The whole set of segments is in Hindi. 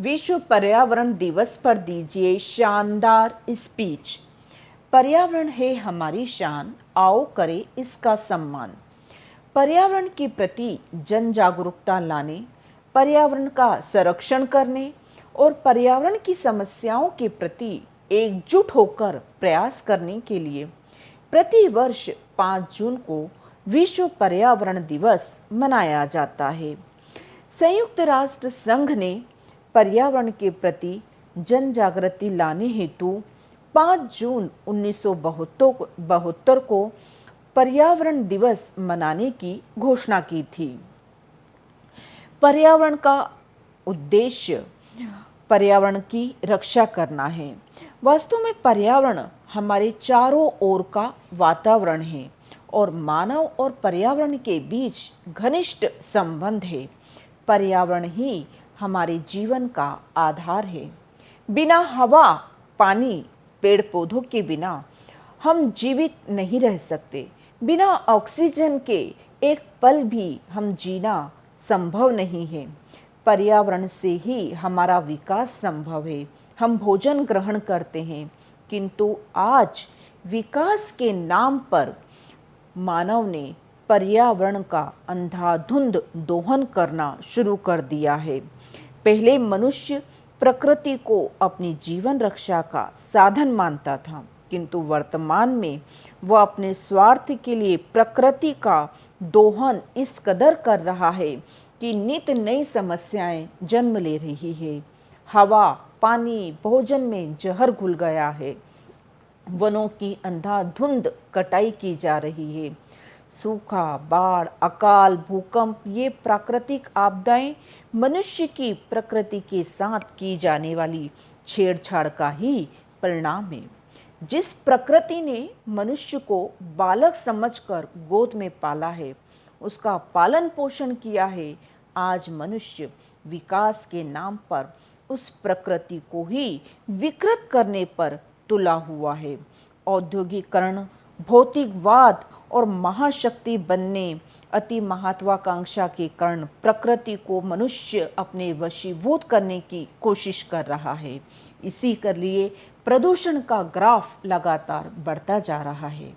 विश्व पर्यावरण दिवस पर दीजिए शानदार स्पीच। पर्यावरण है हमारी शान, आओ करें इसका सम्मान। पर्यावरण के प्रति जन जागरूकता लाने, पर्यावरण का संरक्षण करने और पर्यावरण की समस्याओं के प्रति एकजुट होकर प्रयास करने के लिए प्रति वर्ष 5 जून को विश्व पर्यावरण दिवस मनाया जाता है। संयुक्त राष्ट्र संघ ने पर्यावरण के प्रति जन जागृति लाने हेतु 5 जून 1972 को पर्यावरण दिवस मनाने की घोषणा की थी। पर्यावरण का उद्देश्य पर्यावरण की रक्षा करना है। वास्तव में पर्यावरण हमारे चारों ओर का वातावरण है और मानव और पर्यावरण के बीच घनिष्ठ संबंध है। पर्यावरण ही हमारे जीवन का आधार है। बिना हवा, पानी, पेड़ पौधों के बिना हम जीवित नहीं रह सकते। बिना ऑक्सीजन के एक पल भी हम जीना संभव नहीं है। पर्यावरण से ही हमारा विकास संभव है। हम भोजन ग्रहण करते हैं, किंतु आज विकास के नाम पर मानव ने पर्यावरण का अंधाधुंध दोहन करना शुरू कर दिया है। पहले मनुष्य प्रकृति को अपनी जीवन रक्षा का साधन मानता था, किंतु वर्तमान में वह अपने स्वार्थ के लिए प्रकृति का दोहन इस कदर कर रहा है कि नित नई समस्याएं जन्म ले रही है। हवा, पानी, भोजन में जहर घुल गया है। वनों की अंधाधुंध कटाई की जा रही है। सूखा, बाढ़, अकाल, भूकंप, ये प्राकृतिक आपदाएं मनुष्य की प्रकृति के साथ की जाने वाली छेड़छाड़ का ही परिणाम है। जिस प्रकृति ने मनुष्य को बालक समझकर गोद में पाला है, उसका पालन पोषण किया है, आज मनुष्य विकास के नाम पर उस प्रकृति को ही विकृत करने पर तुला हुआ है। औद्योगिकरण, भौतिकवाद और महाशक्ति बनने, अति महत्वाकांक्षा के कारण प्रकृति को मनुष्य अपने वशीभूत करने की कोशिश कर रहा है। इसी कर लिए प्रदूषण का ग्राफ लगातार बढ़ता जा रहा है।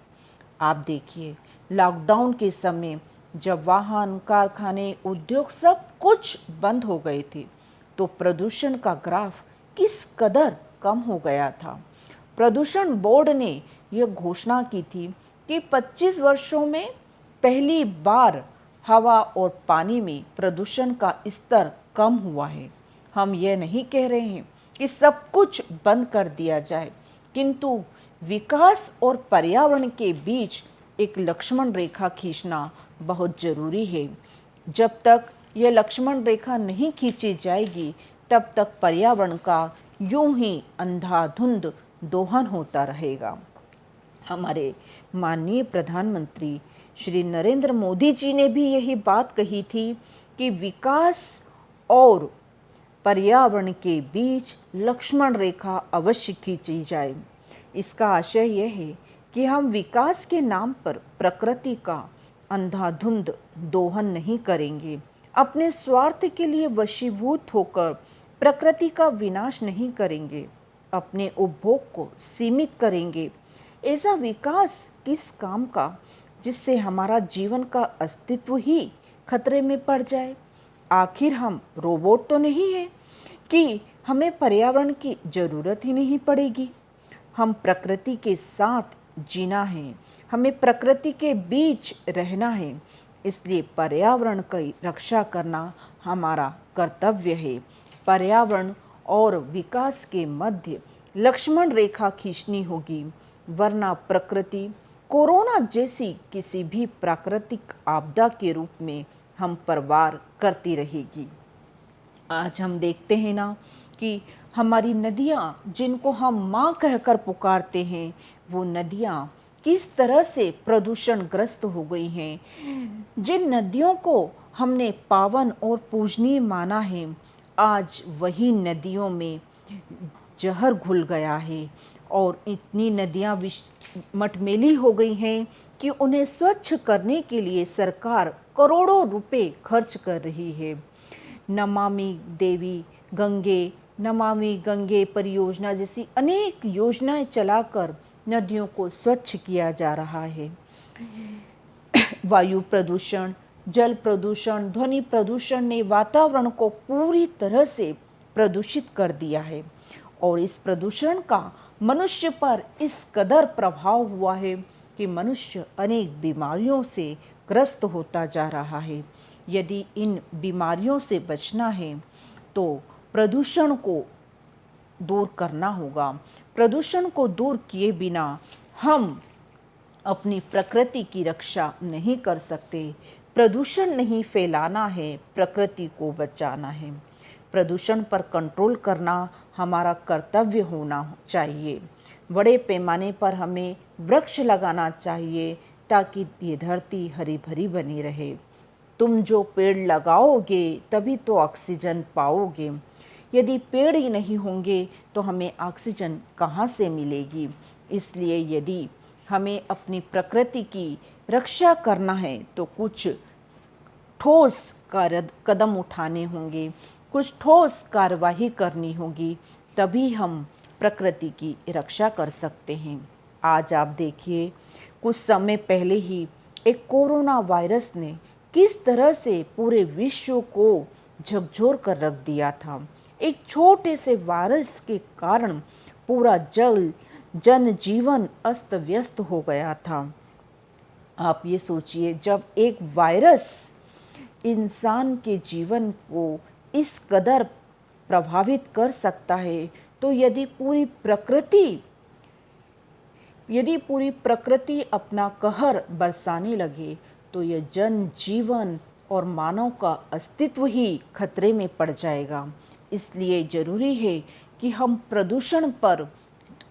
आप देखिए, लॉकडाउन के समय जब वाहन, कारखाने, उद्योग सब कुछ बंद हो गए थे, तो प्रदूषण का ग्राफ किस कदर कम हो गया था। प्रदूषण बोर्ड ने यह घोषणा की थी कि 25 वर्षों में पहली बार हवा और पानी में प्रदूषण का स्तर कम हुआ है। हम यह नहीं कह रहे हैं कि सब कुछ बंद कर दिया जाए, किंतु विकास और पर्यावरण के बीच एक लक्ष्मण रेखा खींचना बहुत जरूरी है। जब तक यह लक्ष्मण रेखा नहीं खींची जाएगी, तब तक पर्यावरण का यूं ही अंधाधुंध दोहन होता रहेगा। हमारे माननीय प्रधानमंत्री श्री नरेंद्र मोदी जी ने भी यही बात कही थी कि विकास और पर्यावरण के बीच लक्ष्मण रेखा अवश्य खींची जाए। इसका आशय यह है कि हम विकास के नाम पर प्रकृति का अंधाधुंध दोहन नहीं करेंगे। अपने स्वार्थ के लिए वशीभूत होकर प्रकृति का विनाश नहीं करेंगे। अपने उपभोग को सीमित करेंगे। ऐसा विकास किस काम का, जिससे हमारा जीवन का अस्तित्व ही खतरे में पड़ जाए। आखिर हम रोबोट तो नहीं हैं कि हमें पर्यावरण की जरूरत ही नहीं पड़ेगी। हम प्रकृति के साथ जीना है, हमें प्रकृति के बीच रहना है। इसलिए पर्यावरण की रक्षा करना हमारा कर्तव्य है। पर्यावरण और विकास के मध्य लक्ष्मण रेखा खींचनी होगी, वरना प्रकृति कोरोना जैसी किसी भी प्राकृतिक आपदा के रूप में हम पर वार करती रहेगी। आज हम देखते हैं ना कि हमारी नदियाँ, जिनको हम माँ कहकर पुकारते हैं, वो नदियाँ किस तरह से प्रदूषण ग्रस्त हो गई हैं। जिन नदियों को हमने पावन और पूजनीय माना है, आज वही नदियों में जहर घुल गया है और इतनी नदियाँ मटमैली हो गई हैं कि उन्हें स्वच्छ करने के लिए सरकार करोड़ों रुपए खर्च कर रही है। नमामि देवी गंगे, नमामि गंगे परियोजना जैसी अनेक योजनाएं चलाकर नदियों को स्वच्छ किया जा रहा है। वायु प्रदूषण, जल प्रदूषण, ध्वनि प्रदूषण ने वातावरण को पूरी तरह से प्रदूषित कर दिया है और इस प्रदूषण का मनुष्य पर इस कदर प्रभाव हुआ है कि मनुष्य अनेक बीमारियों से ग्रस्त होता जा रहा है। यदि इन बीमारियों से बचना है तो प्रदूषण को दूर करना होगा। प्रदूषण को दूर किए बिना हम अपनी प्रकृति की रक्षा नहीं कर सकते। प्रदूषण नहीं फैलाना है, प्रकृति को बचाना है। प्रदूषण पर कंट्रोल करना हमारा कर्तव्य होना चाहिए। बड़े पैमाने पर हमें वृक्ष लगाना चाहिए ताकि ये धरती हरी भरी बनी रहे। तुम जो पेड़ लगाओगे तभी तो ऑक्सीजन पाओगे। यदि पेड़ ही नहीं होंगे तो हमें ऑक्सीजन कहाँ से मिलेगी। इसलिए यदि हमें अपनी प्रकृति की रक्षा करना है तो कुछ ठोस कदम उठाने होंगे, कुछ ठोस कार्यवाही करनी होगी, तभी हम प्रकृति की रक्षा कर सकते हैं। आज आप देखिए, कुछ समय पहले ही एक कोरोना वायरस ने किस तरह से पूरे विश्व को झकझोर कर रख दिया था। एक छोटे से वायरस के कारण पूरा जनजीवन अस्त व्यस्त हो गया था। आप ये सोचिए, जब एक वायरस इंसान के जीवन को इस कदर प्रभावित कर सकता है, तो यदि पूरी प्रकृति अपना कहर बरसाने लगे तो यह जनजीवन और मानव का अस्तित्व ही खतरे में पड़ जाएगा। इसलिए ज़रूरी है कि हम प्रदूषण पर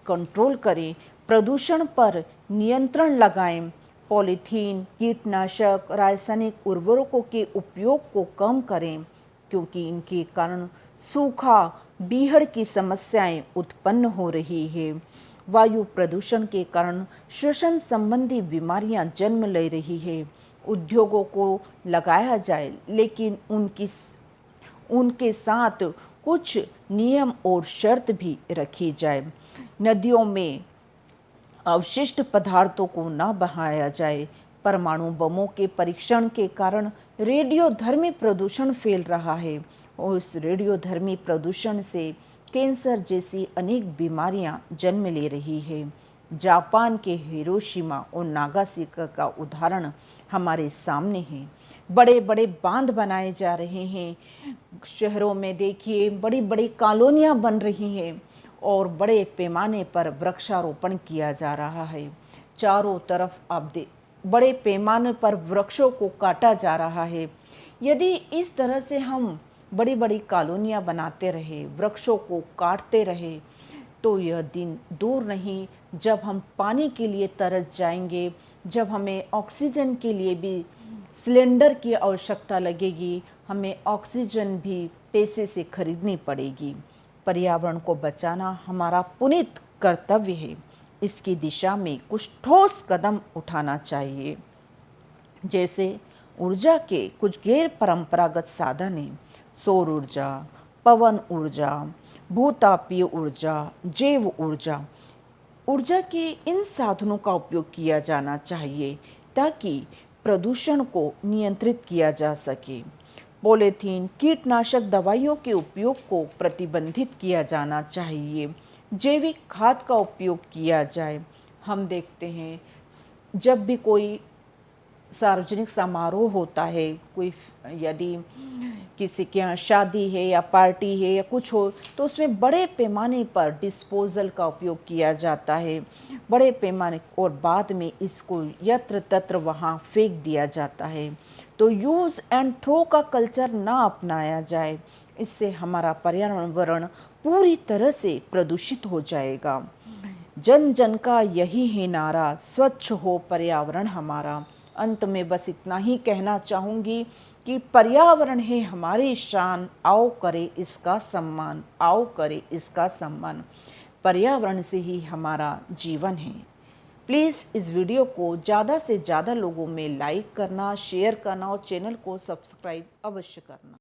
कंट्रोल करें, प्रदूषण पर नियंत्रण लगाएं, पॉलीथीन, कीटनाशक, रासायनिक उर्वरकों के उपयोग को कम करें, क्योंकि इनके कारण सूखा, बीहड़ की समस्याएं उत्पन्न हो रही है। वायु प्रदूषण के कारण श्वसन संबंधी बीमारियां जन्म ले रही है। उद्योगों को लगाया जाए, लेकिन उनके साथ कुछ नियम और शर्त भी रखी जाए। नदियों में अवशिष्ट पदार्थों को न बहाया जाए। परमाणु बमों के परीक्षण के कारण रेडियोधर्मी प्रदूषण फैल रहा है और इस रेडियोधर्मी प्रदूषण से कैंसर जैसी अनेक बीमारियां जन्म ले रही है। जापान के हिरोशिमा और नागासाकी का उदाहरण हमारे सामने है। बड़े बड़े बांध बनाए जा रहे हैं। शहरों में देखिए, बड़ी बड़ी कॉलोनियां बन रही हैं और बड़े पैमाने पर वृक्षारोपण किया जा रहा है। चारों तरफ बड़े पैमाने पर वृक्षों को काटा जा रहा है। यदि इस तरह से हम बड़ी बड़ी कॉलोनियां बनाते रहे, वृक्षों को काटते रहे, तो यह दिन दूर नहीं जब हम पानी के लिए तरस जाएंगे, जब हमें ऑक्सीजन के लिए भी सिलेंडर की आवश्यकता लगेगी, हमें ऑक्सीजन भी पैसे से खरीदनी पड़ेगी। पर्यावरण को बचाना हमारा पुनीत कर्तव्य है। इसकी दिशा में कुछ ठोस कदम उठाना चाहिए। जैसे ऊर्जा के कुछ गैर परंपरागत साधन हैं, सौर ऊर्जा, पवन ऊर्जा, भूतापीय ऊर्जा, जैव ऊर्जा। ऊर्जा के इन साधनों का उपयोग किया जाना चाहिए ताकि प्रदूषण को नियंत्रित किया जा सके। पॉलीथीन, कीटनाशक दवाइयों के उपयोग को प्रतिबंधित किया जाना चाहिए। जैविक खाद का उपयोग किया जाए। हम देखते हैं, जब भी कोई सार्वजनिक समारोह होता है, कोई यदि किसी के यहाँ शादी है या पार्टी है या कुछ हो, तो उसमें बड़े पैमाने पर डिस्पोजल का उपयोग किया जाता है, बड़े पैमाने, और बाद में इसको यत्र तत्र वहाँ फेंक दिया जाता है। तो यूज़ एंड थ्रो का कल्चर ना अपनाया जाए, इससे हमारा पर्यावरण पूरी तरह से प्रदूषित हो जाएगा। जन जन का यही है नारा, स्वच्छ हो पर्यावरण हमारा। अंत में बस इतना ही कहना चाहूँगी कि पर्यावरण है हमारी शान, आओ करे इसका सम्मान, आओ करे इसका सम्मान। पर्यावरण से ही हमारा जीवन है। प्लीज़ इस वीडियो को ज़्यादा से ज़्यादा लोगों में लाइक करना, शेयर करना और चैनल को सब्सक्राइब अवश्य करना।